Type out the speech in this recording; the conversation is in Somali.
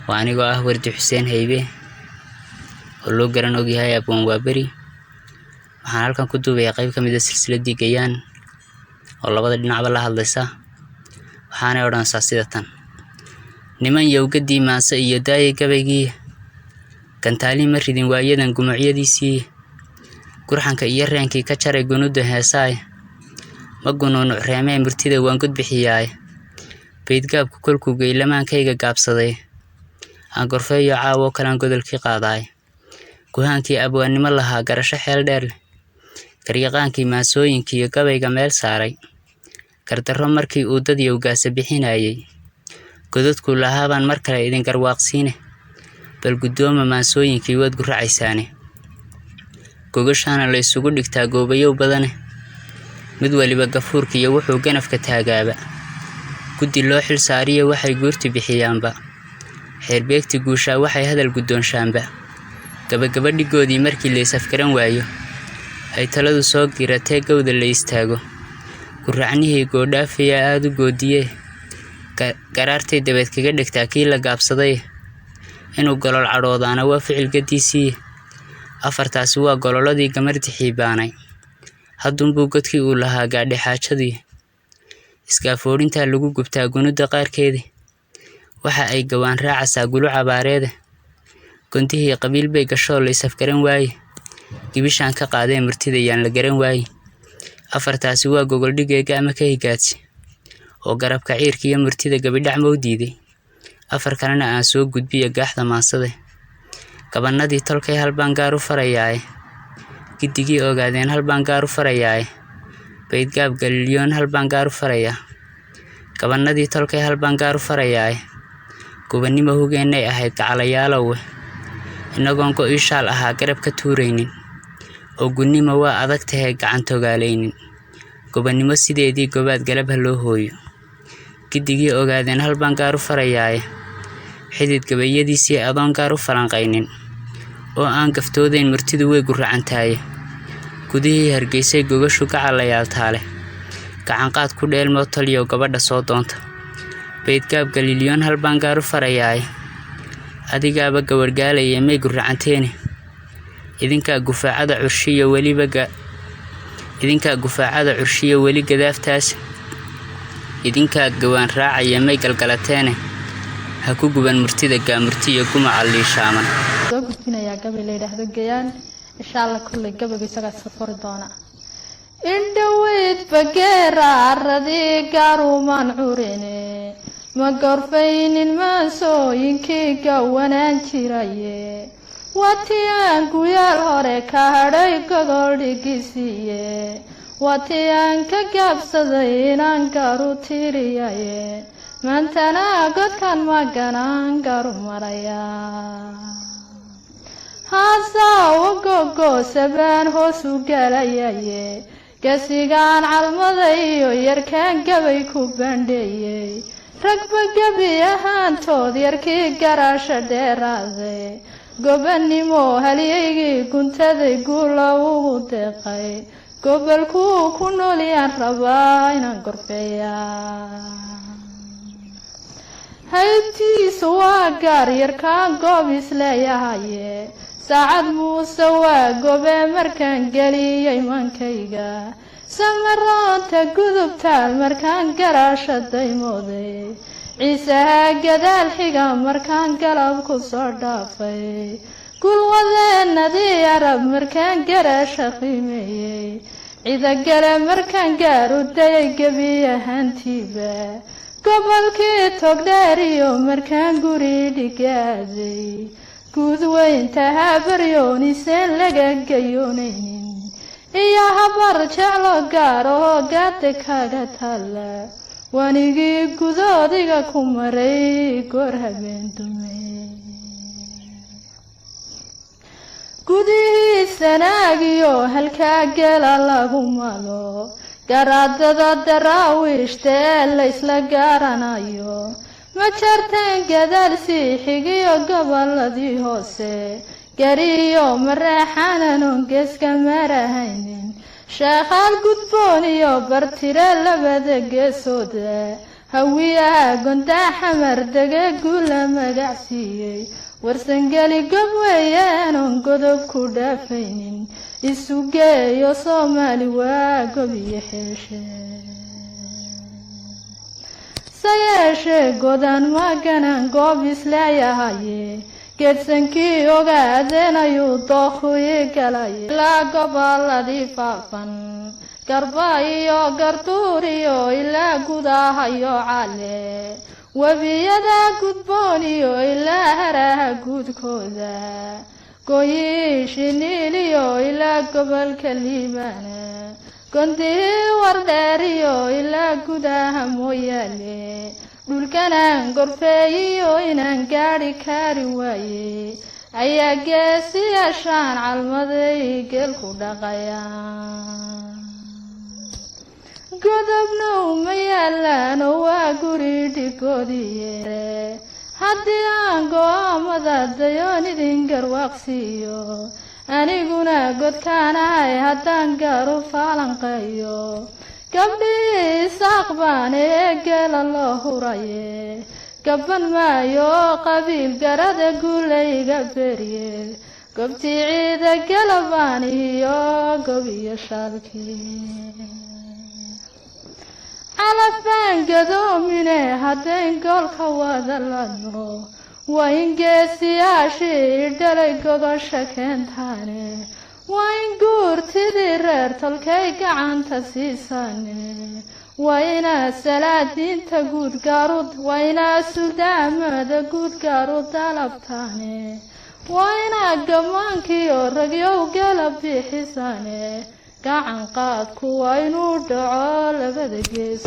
وأنا wardi xuseen heybe oo loo garan og yahay Abwan waa bari waxaan halkan ku duubay qayb kamid ah silsiladii gayaan oo labada dhinacba la hadlaysa waxaana oranaysaa sida tan niman yowgadii maasa iyo daayay gabaygii gantaali ma ridin waayadan gumucyadiisii gurxanka iyo reenkii ka jaray gunuda heesaay ma gunuuno reemay murtida waan gud bixiyaay beedgaabku kolkuu geylamaankayga gaabsaday aan gorfeeyo caawo kalaan godolkii qaadaay guhaankii abwaannimo lahaa garasho xeel dheer garyaqaankii maasooyinkii iyo gabayga meel saaray gardarro markii uu dad yowgaasa bixinayay godadkuu lahaabaan mar kale idin garwaaqsiine bal guddooma maasooyinkii waad guracaysaane gogashaana la isugu dhigtaa goobayow badane mid waliba gafuurka iyo wuxuu ganafka taagaaba guddi loo xil saariyo waxay guurti bixiyaanba xeerbeegti guushaa waxay hadal guddoonshaanba gabagaba dhigoodii markii la isafgaran waayo ay taladu soo giratee gowda la istaago guracnihii goodhaafiya aad u goodiyee garaartay dabeed kaga dhigtaa kii la gaabsaday inuu golol cadhoodaana waa ficil gadiisii afartaasi waa gololadii gamardi xiibaanay haddunbuu godkii uu lahaa gaadhay xaajadii iskaafoorintaa lagu gubtaa gunuda qaarkeedii waxa ay gawaan raacaysaa gulu cabaareede gontihii qabiil bay gashoo la isafgaran waaye gibishaan ka qaadee murtida yaan la garan waaye afartaasi waa gogoldhigeega ama ka higaadsi oo garabka ciirka iyo murtida gabidhac ma u diiday afar kalena aan soo gudbiya gaaxda maansade gabanadii tolkay halbaan gaar u farayaaye giddigii ogaadeen halbaan gaar u farayaaye beydgaab galilyoon halbaan gaar u farayaa gabanadii tolkay halbaan gaar u farayaaye gubannimo hugeennay ahayd gacalayaalowe inagoon go ishaal ahaa garab ka tuuraynin oo gunnimo waa adag tahay gacantogaalaynin gobannimo sideedii gobaad galab ha loo hooyo giddigii ogaadeen halbaan gaar u farayaaye xidid gabayadiisii adoon gaar u falanqaynin oo aan gaftoodayn murtidu way guracantaaye gudihii hargeysay gogashu gacalayaal taale gacanqaad ku dheelmoo taliyo gabadha soo doonta beydgaab galilyoon halbaan gaar u farayaaye adigaaba gawargaalaya may guracanteene idinkaa gufaacada curshiyo weli gadaaftaas idinkaa gawaan raacaya may galgalateene ha ku guban murtida gaamurti iyo gumaca liishaaman soo gudbinayaa gabay la yidhaahdo gayaan insha Allah kulley gabayga isagaa iska furi doona indhaweyd bageera arradii gaarumaan curine ma gorfaynin maasooyinkii gawanaan jiraye watii aan guyaal hore ka hadhay gogol dhigisiiye watii aan ka gaabsaday inaan garu tiriyaye maantana godkan maganaan garu maraya haasawa gogoosabaan hoos u galayaye gasigaan calmaday iyo yarkaan gabay ku bandheeyey ragba gebi ahaantood yarkii garaasha dheeraaday gobannimo halyaygii guntaday guula ugu deeqay gobolkuu ku noolyaan rabaa inaan gorfeeyaa haybtiisu waa gaar yarkaan goob isleeyahaye saacad muuse waa gobe markaan geliyey mankayga samaraanta gudubtaal markaan garaasha daymooday ciisaha gadaal xiga markaan galab ku soo dhaafay gulwadeenadii arab markaan garaasha qiimeeyey cidagale markaan gaar u dayay gebi ahaantiiba gobolkii togdheer iyo markaan guri dhigaaday guud weynta habaryooniiseen laga gayoonaynin iyo habar jeclo gaar oo gaada kaga taalla wanigii gudoodiga ku maray goor habeen dume gudihii sanaagiyo halkaa gela lagu malo garaadada daraawiishta ee laysla gaaranayo ma jarteen gadaal sii xigiyo gobolladii hoose gariyo mareexananon geeska marahaynin sheekhaal gudboon iyo bartire labada geesooda hawiya gonda xamar daga gula magacsiiyay warsangali gobweeyaan on godob ku dhaafaynin isu geeyo Soomaali waa gobiyo xeeshe sayashe godan maganan goob islaayahaye geedsankii ogaadeen ayuu dookhooye galay ilaa gobolladii faafan garba iyo garduur iyo ilaa gudahayo cale webiyada gudboon iyo ilaa haraha guudkooda gooyi shiniil iyo ilaa gobolka liibaana gondii wardheer iyo ilaa gudaha mooyaale dhulkanaan gorfeeyiyo inaan gaadhi kari waaye ayaa geesiyaashaan calmaday geelku dhaqayaan godobna uma yaalaan oo waa guri dhigoodiye haddii aan go'aamada dayoon idin garwaaqsiiyo aniguna godkaanahay haddaan gaaru faalanqeeyo gabdhii isaaq baan ee geela loo huraye gaban maayo qabiil garada guulayga beriye gobtii ciida galabaan iyo gobiyo shaalkii calafaan gadoomine haddayn goolka wada ladno waa in geesiyaashii dhalay gogosha keentaane waa in guurtidii reer tolkay gacanta siisaane waa inaa salaadiinta guud gaarud waa inaa sudaamada guud gaarud dalabtaane waa inaa gammaankiyo ragyow gala bixisaane gacan qaadku waa inuu dhaco labada gees